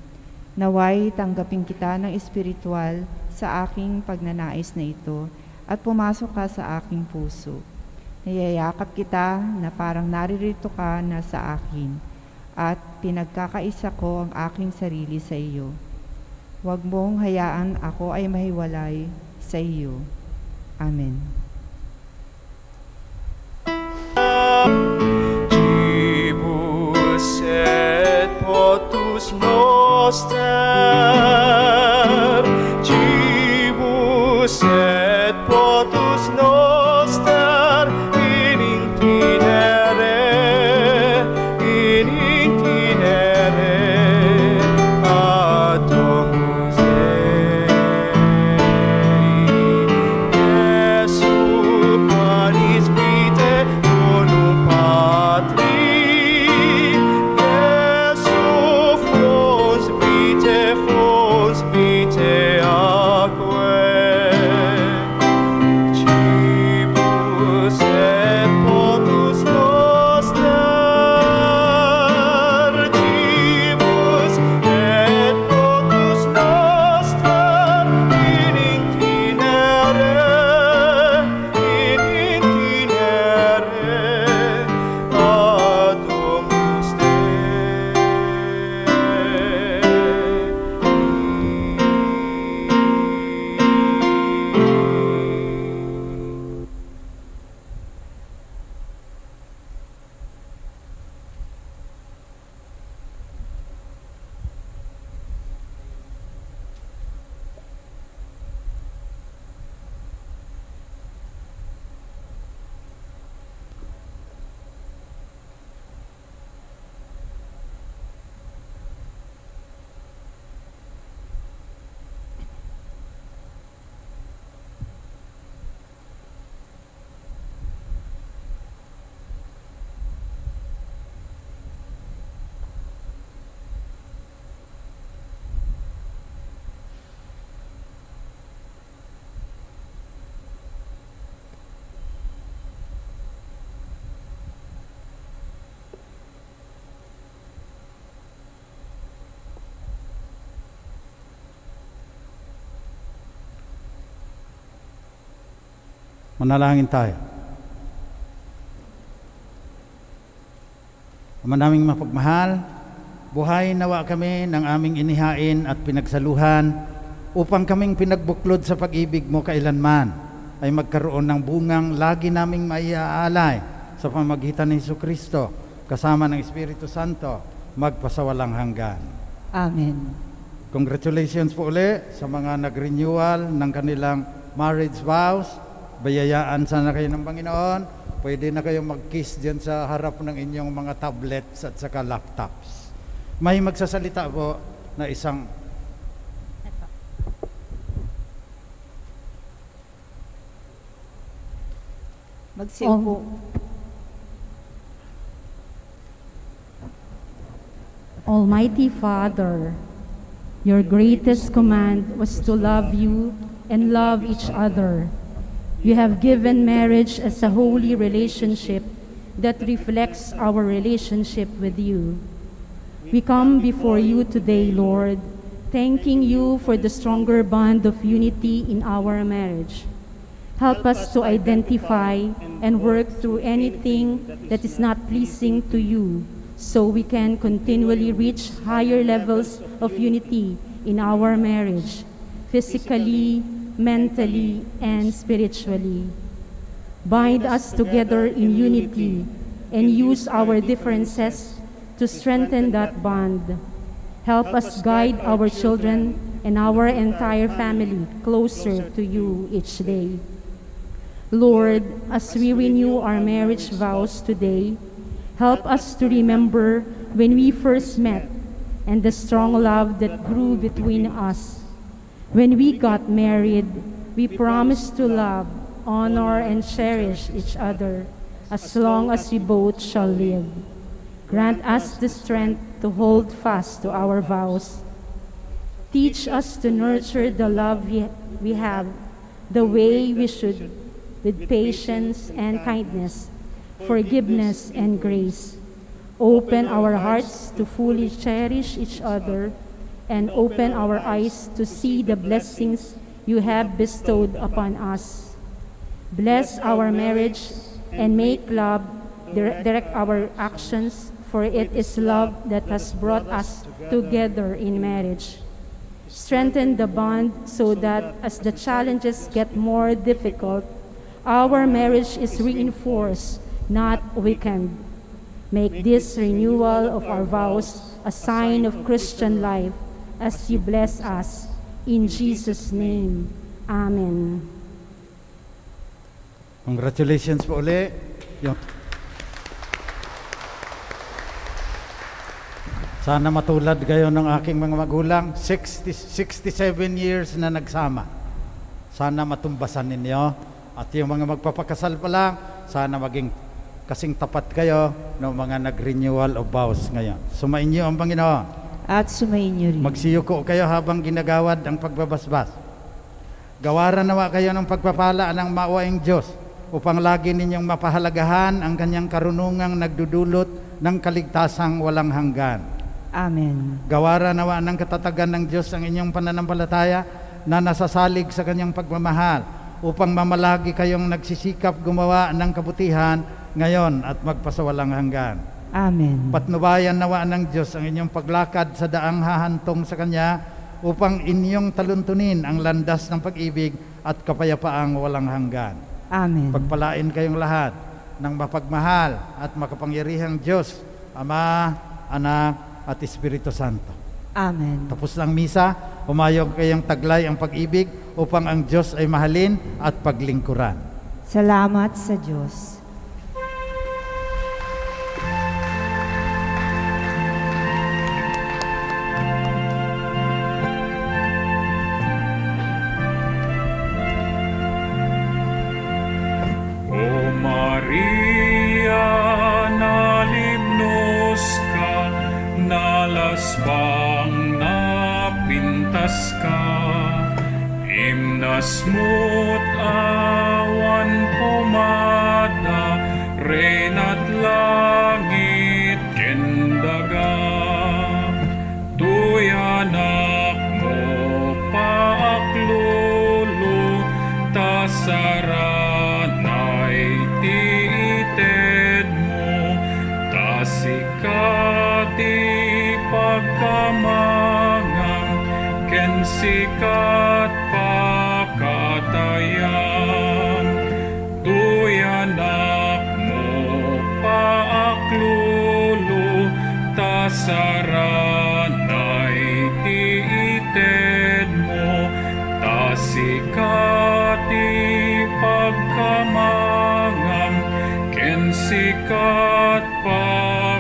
Naway tanggapin kita ng espiritual sa aking pagnanais na ito at pumasok ka sa aking puso. Niyayakap kita na parang naririto ka na sa akin at pinagkakaisa ko ang aking sarili sa iyo. Huwag mong hayaan ako ay mahiwalay sa iyo. Amen. Cibus et potus noster, cibus et potus noster, in intinere, ad Domus Dei, Jesu panis vitae donum Patri, Jesu fons vitae aquae, cibus et potus noster, cibus et potus noster, in intinere, ad Domus Dei. Manalangin tayo. Ama naming mapagmahal, buhay nawa kami ng aming inihain at pinagsaluhan upang kaming pinagbuklod sa pag-ibig mo kailanman ay magkaroon ng bungang lagi naming maiaalay sa pamagitan ni Jesucristo kasama ng Espiritu Santo magpasawalang hanggan. Amen. Congratulations po uli sa mga nag-renewal ng kanilang marriage vows. Bayayaan sana kayo ng Panginoon. Pwede na kayo mag-kiss dyan sa harap ng inyong mga tablets at saka laptops. May magsasalita po na isang Magsiupo. Almighty Father, your greatest command was to love you and love each other. You have given marriage as a holy relationship that reflects our relationship with you. We come before you today, Lord, thanking you for the stronger bond of unity in our marriage. Help us to identify and work through anything that is not pleasing to you, so we can continually reach higher levels of unity in our marriage, physically, mentally, and spiritually. Bind us together in unity and use our differences to strengthen that bond. Help us guide our children and our entire family closer to you each day. Lord, as we renew our marriage vows today, help us to remember when we first met and the strong love that grew between us. When we got married, we promised to love, honor, and cherish each other as long as we both shall live. Grant us the strength to hold fast to our vows. Teach us to nurture the love we have the way we should, with patience and kindness, forgiveness and grace. Open our hearts to fully cherish each other and open our eyes to see the blessings you have bestowed upon us. Bless our marriage and make love direct our actions, for it is love that has brought us together in marriage. Strengthen the bond so that as the challenges get more difficult, our marriage is reinforced, not weakened. Make this renewal of our vows a sign of Christian life as you bless us. In Jesus' name, Amen. Congratulations po uli. Sana matulad kayo ng aking mga magulang, 67 years na nagsama. Sana matumbasan ninyo. At yung mga magpapakasal pa lang, sana maging kasing tapat kayo ng mga nag-renewal of vows ngayon. Sumainyo ang Panginoon. At sumainyo rin. Magsiyuko kayo habang ginagawad ang pagbabasbas. Gawaran nawa kayo ng pagpapala ng maawaing Diyos upang lagi ninyong mapahalagahan ang kanyang karunungang nagdudulot ng kaligtasang walang hanggan. Amen. Gawaran nawa ng katatagan ng Diyos ang inyong pananampalataya na nasasalig sa kanyang pagmamahal upang mamalagi kayong nagsisikap gumawa ng kabutihan ngayon at magpasawalang hanggan. Amen. Patnubayan nawa ng Diyos ang inyong paglakad sa daang hahantong sa Kanya upang inyong taluntunin ang landas ng pag-ibig at kapayapaang walang hanggan. Amen. Pagpalain kayong lahat ng mapagmahal at makapangyarihang Diyos, Ama, Anak, at Espiritu Santo. Amen. Tapos lang misa, humayog kayong taglay ang pag-ibig upang ang Diyos ay mahalin at paglingkuran. Salamat sa Diyos. O Maria, nalimnos ka, nalasbang napintas ka, imnas mo't awan pumada, rena't langit kendaga. Tuyanak mo paaklulu, tasaranay tiited mo, tasikati pagkamangang, ken sikat pakatayan. Tuyanak mo paaklulu, tasaranay tiited mo, tasikati pagkamangang, ken sikat pakatayan.